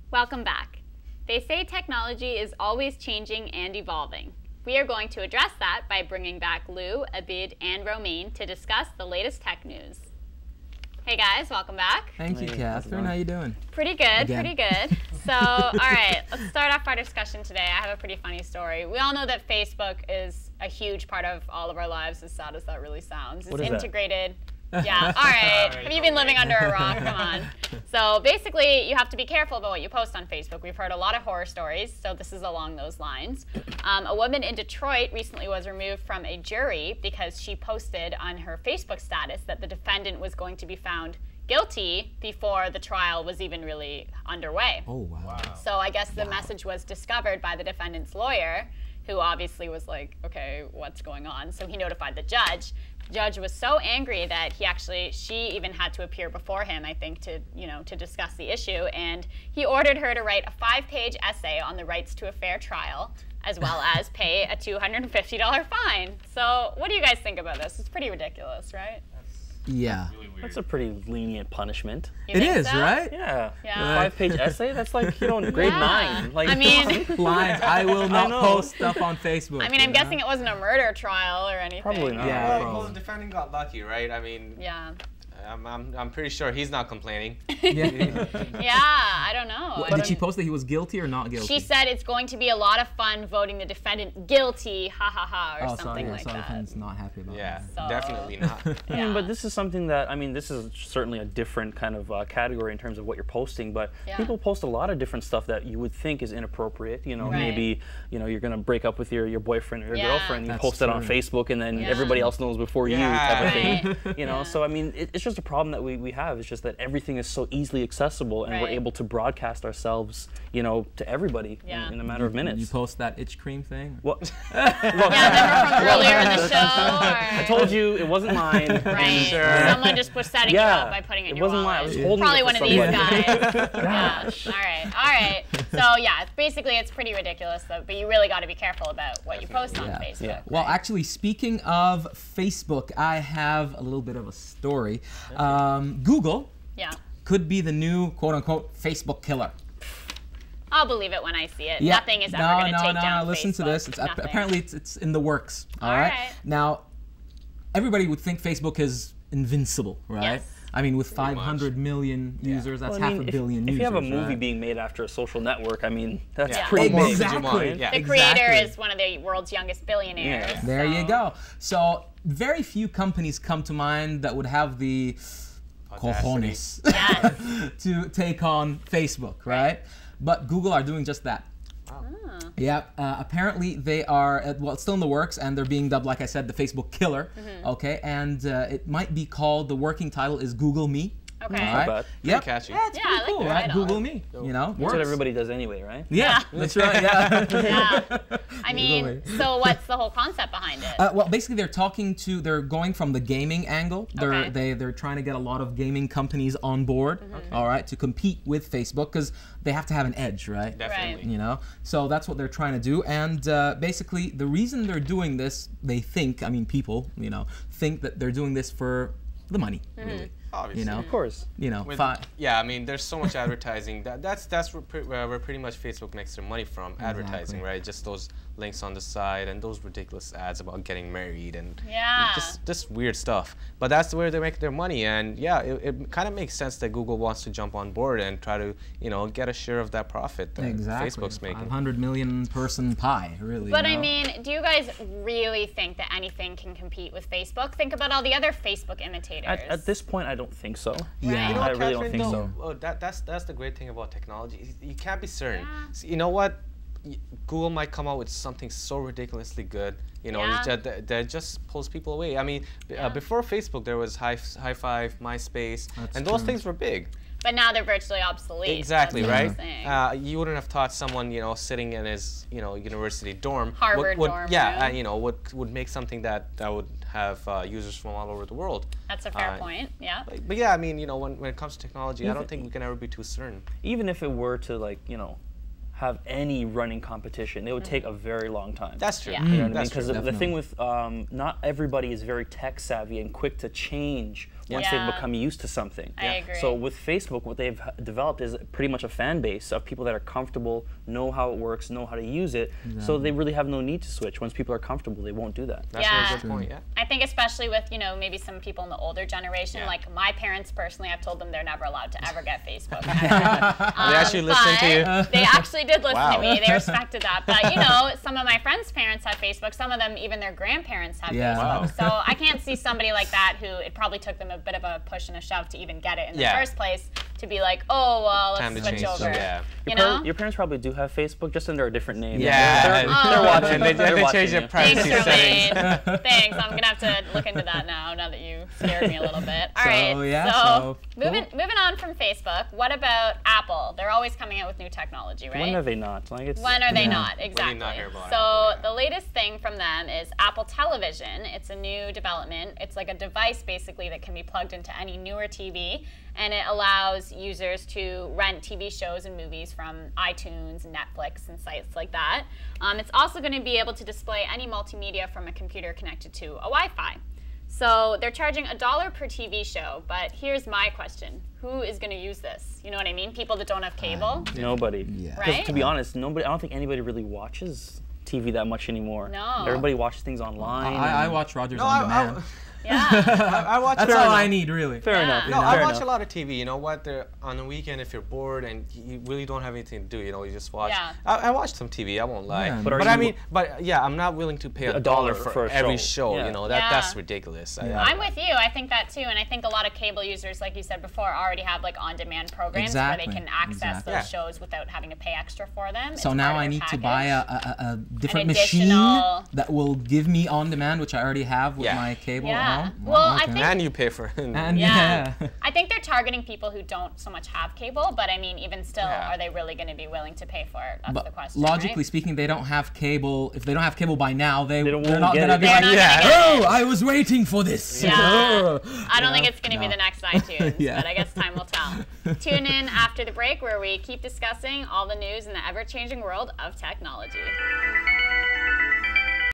Welcome back. They say technology is always changing and evolving. We are going to address that by bringing back Lou, Abid, and Romaine to discuss the latest tech news. Hey guys, welcome back. Thank you, Catherine. How you doing? Pretty good, pretty good. So, all right, let's start off our discussion today. I have a pretty funny story. We all know that Facebook is a huge part of all of our lives, as sad as that really sounds. It's integrated. Yeah, all right. Have you been living under a rock? Come on. So basically, you have to be careful about what you post on Facebook. We've heard a lot of horror stories, so this is along those lines. A woman in Detroit recently was removed from a jury because she posted on her Facebook status that the defendant was going to be found guilty before the trial was even really underway. Oh, wow. So I guess the message was discovered by the defendant's lawyer, who obviously was like, okay, what's going on? So he notified the judge. The judge was so angry that she even had to appear before him, I think, to discuss the issue. And he ordered her to write a 5-page essay on the rights to a fair trial, as well as pay a $250 fine. So what do you guys think about this? It's pretty ridiculous, right? Yeah. Really weird. That's a pretty lenient punishment. It is, right? Yeah. 5-page essay? That's like, grade 9. Like, I mean, lines. I will not post stuff on Facebook. I mean, I'm guessing it wasn't a murder trial or anything. Probably not. Yeah, well, the defendant got lucky, right? I mean, yeah. I'm pretty sure he's not complaining. Yeah. Yeah, I don't know. Did she post that he was guilty or not guilty? She said it's going to be a lot of fun voting the defendant guilty, ha ha ha, or something like that. The defendant's not happy about Yeah, that. definitely not. I mean, but this is something that, this is certainly a different kind of category in terms of what you're posting, but people post a lot of different stuff that you would think is inappropriate. Maybe, you're going to break up with your boyfriend or your girlfriend, and you post it on Facebook, and then everybody else knows before you, type of thing. So, I mean, it's just a problem that we have. It's just that everything is so easily accessible, and we're able to broadcast ourselves, to everybody in a matter of minutes. You post that itch cream thing? What? Remember from earlier in the show? I told you it wasn't mine. Right. Sure. Someone just was setting you up by putting it in your wallet. It wasn't mine. I was holding Probably it one for of these somebody. guys. Yeah. All right. So yeah, basically it's pretty ridiculous, though. But you really got to be careful about what you post on Facebook. Yeah. Well, actually, speaking of Facebook, I have a little bit of a story. Google could be the new quote-unquote Facebook killer. I'll believe it when I see it. Yeah. Nothing is ever going to take down Facebook. Listen to this. Apparently, it's in the works. All right. Now, everybody would think Facebook is invincible, right? Yes. I mean, with 500 million users, that's half a billion users. If you have a movie being made after a social network, I mean, that's pretty big. Exactly. The creator is one of the world's youngest billionaires. Yeah. There you go. So very few companies come to mind that would have the cojones to take on Facebook, right? But Google are doing just that. Wow. Yeah, apparently they are, it's still in the works, and they're being dubbed, like I said, the Facebook killer. Okay, and it might be called, the working title is Google Me. Okay. Not bad. Yep. Catchy. Yeah, it's pretty cool, right? Google Me. That's what everybody does anyway, right? Yeah, that's right. Yeah. I mean, so what's the whole concept behind it? Well, basically, they're going from the gaming angle. They're trying to get a lot of gaming companies on board, all right, to compete with Facebook, because they have to have an edge, right? Definitely. So that's what they're trying to do. And basically, the reason they're doing this, they think, people, think that they're doing this for the money, really. Obviously. Of course. Yeah, I mean, there's so much advertising. That's where pretty much Facebook makes their money from, advertising, right? Just those links on the side and those ridiculous ads about getting married and just weird stuff. But that's where they make their money, and yeah, it kind of makes sense that Google wants to jump on board and try to, get a share of that profit that Facebook's making. 500 million person pie, really. But I mean, do you guys really think that anything can compete with Facebook? Think about all the other Facebook imitators. At this point, I don't think so. Yeah. I really don't think so. Oh, that's the great thing about technology. You can't be certain. So, you know what? Google might come out with something so ridiculously good, that just pulls people away. I mean, before Facebook, there was High Five, MySpace, and those things were big. But now they're virtually obsolete. Exactly, right? You wouldn't have thought someone, sitting in his, university dorm, Harvard dorm, would make something that would have users from all over the world. That's a fair point. Yeah. But yeah, I mean, when it comes to technology, I don't think we can ever be too certain. Even if it were to have any running competition. It would take a very long time. That's true. Yeah. You know what I mean? That's Because true, the thing with not everybody is very tech savvy and quick to change once they've become used to something. I agree. So with Facebook, what they've developed is pretty much a fan base of people that are comfortable, know how it works, know how to use it. So they really have no need to switch. Once people are comfortable, they won't do that. That's a good point. Yeah. I think especially with maybe some people in the older generation, like my parents personally, I've told them they're never allowed to ever get Facebook. They actually listened to you. They actually did listen to me. They respected that. But some of my friends' parents have Facebook. Some of them, even their grandparents have Facebook. Wow. So I can't see somebody like that who it probably took them a bit of a push and a shove to even get it in the first place, to be like, oh, well, let's switch over. Your parents probably do have Facebook, just under a different name. Yeah. They're watching. And they change their privacy settings. Thanks. I'm going to have to look into that now that you scared me a little bit. All right. So moving on from Facebook, what about Apple? They're always coming out with new technology, right? When are they not? When are they not? Exactly. Not hear about so Apple, the latest thing from them is Apple Television. It's a new development. It's like a device basically that can be plugged into any newer TV, and it allows users to rent TV shows and movies from iTunes, Netflix, and sites like that. It's also going to be able to display any multimedia from a computer connected to a Wi-Fi. So they're charging $1 per TV show, but here's my question. Who is going to use this? You know what I mean? People that don't have cable? Nobody. Yeah. Right? To be honest, nobody. I don't think anybody really watches TV that much anymore. No. Everybody watches things online. I watch Rogers on Demand. Yeah. I watch. That's all I need, really. Fair enough. No, Fair I watch enough. a lot of TV. You know what? On the weekend, if you're bored and you really don't have anything to do, you just watch. Yeah. I watch some TV. I won't lie. Yeah, But I'm not willing to pay a dollar for a every show. show. Yeah. That's ridiculous. I'm with you. I think that too, and I think a lot of cable users, like you said before, already have like on-demand programs where they can access those shows without having to pay extra for them. So now I need to buy a different machine that will give me on-demand, which I already have with my cable at home. Well, I think and you pay for it. And I think they're targeting people who don't so much have cable, but I mean, even still, are they really going to be willing to pay for it? That's the question. Logically right? speaking, they don't have cable. If they don't have cable by now, they're not get going to it. be They're like, not oh, I was waiting for this. Yeah. I don't think it's going to be the next iTunes, Yeah. but I guess time will tell. Tune in after the break where we keep discussing all the news in the ever-changing world of technology.